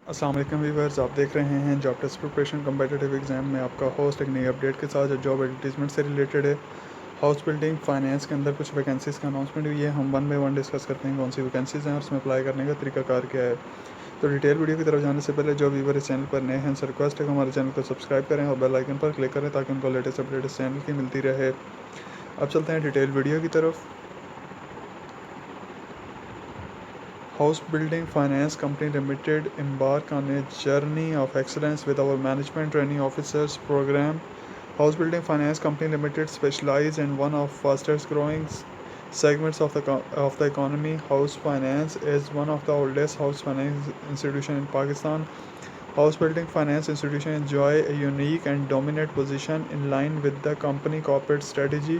अस्सलाम वालेकुम व्यूअर्स, आप देख रहे हैं job test preparation competitive exam में आपका होस्ट एक नई अपडेट के साथ जो जॉब एडवर्टीजमेंट से रिलेटेड है। हाउस बिल्डिंग फाइनेंस के अंदर कुछ वैकेंसीज़ का अनाउंसमेंट हुई है। हम वन बाय वन डिस्कस करते हैं कौन सी वैकेंसीज़ हैं और उसमें अप्लाई करने का तरीकाकार क्या है। तो डिटेल वीडियो की तरफ जाने से पहले जो व्यूवर इस चैनल पर नए हैं उनसे रिक्वेस्ट है कि हमारे चैनल को सब्सक्राइब करें और बेल आइकन पर क्लिक करें ताकि उनको लेटेस्ट अपडेट इस चैनल की मिलती रहे। अब चलते हैं डिटेल वीडियो की तरफ। House Building Finance Company Limited embark on a journey of excellence with our Management Training Officers program. House Building Finance Company Limited specializes in one of fastest growing segments of the economy. House finance is one of the oldest house finance institution in Pakistan. House building finance institutions enjoy a unique and dominant position in line with the company corporate strategy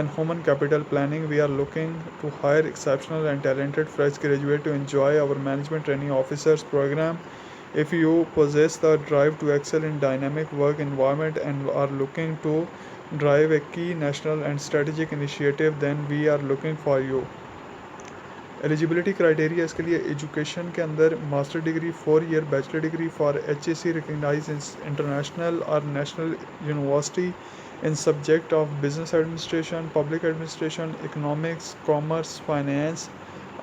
and human capital planning. We are looking to hire exceptional and talented fresh graduates to enjoy our management training officers program. If you possess the drive to excel in dynamic work environment and are looking to drive a key national and strategic initiative, then we are looking for you. Eligibility criteria इसके लिए education के अंदर master degree 4 year bachelor degree for HSC recognise international और national university in subject of business administration, public administration, economics, commerce, finance,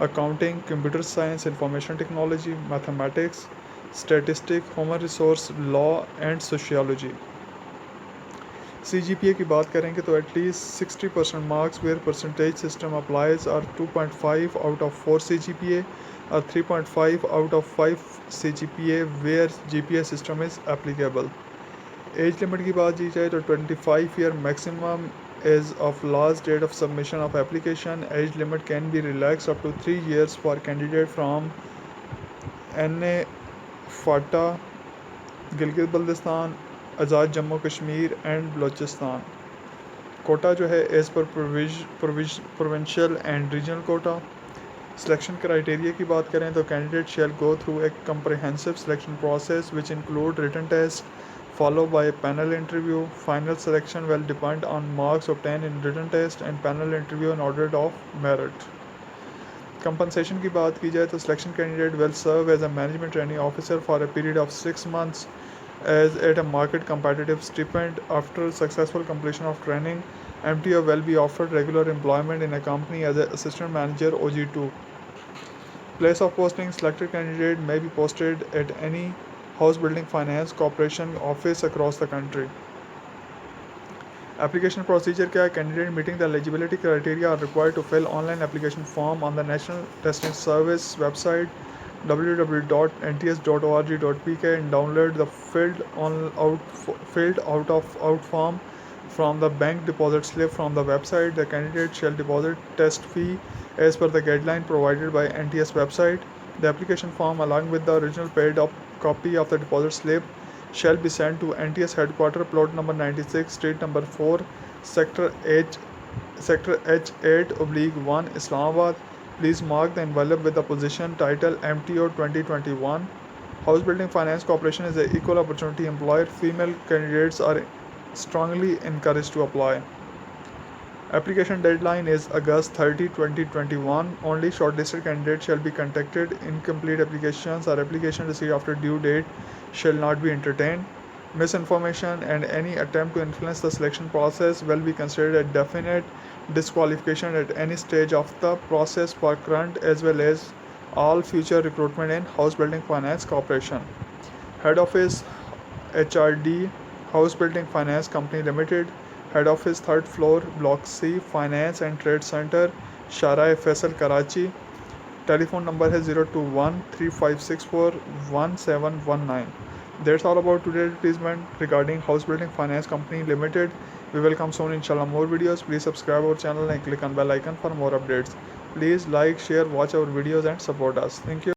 accounting, computer science, information technology, mathematics, statistic, human resource, law and sociology. CGPA की बात करेंगे तो at least 60% marks where percentage system applies और 2.5 out of 4 CGPA और 3.5 out of 5 CGPA where GPA system is applicable. Age limit की बात की जाए तो 25 year maximum is of last date of submission of application. Age limit can be relaxed up to 3 years for candidate from NA, FATA, Gilgit Baltistan, Azad Jammu Kashmir and Baluchistan. Quota जो है as पर provincial and regional quota. Selection criteria की बात करें तो candidate shall go through a comprehensive selection process which include written test followed by a panel interview. Final selection will depend on marks obtained in written test and panel interview in order of merit. Compensation की बात की जाए तो selection candidate will serve as a management training officer for a period of 6 months as at a market competitive stipend. After successful completion of training, MTO will be offered regular employment in a company as an assistant manager OG2. Place of posting: selected candidate may be posted at any house building finance corporation office across the country. Application procedure क्या है? Candidate meeting the eligibility criteria are required to fill online application form on the National Testing Service website www.nts.org.pk and download the filled out form from the bank deposit slip from the website. The candidate shall deposit test fee as per the guideline provided by NTS website. The application form along with the original paid up copy of the deposit slip shall be sent to NTS headquarter, plot number 96, street number 4, sector H8/1, Islamabad. Please mark the envelope with the position title MTO 2021. House Building Finance Corporation is an equal opportunity employer. Female candidates are strongly encouraged to apply. Application deadline is August 30, 2021. Only shortlisted candidates shall be contacted. Incomplete applications or application received after due date shall not be entertained. Misinformation and any attempt to influence the selection process will be considered a definite disqualification at any stage of the process for current as well as all future recruitment in House Building Finance Corporation. Head Office HRD, House Building Finance Company Limited. Head Office 3rd floor, Block C, Finance and Trade Center, Shara Faisal, Karachi. Telephone number है 021-3564-1719. That's all about today's advertisement regarding House Building Finance Company Limited. We will come soon inshallah more videos. Please subscribe our channel and click on bell icon for more updates. Please like, share, watch our videos and support us. Thank you.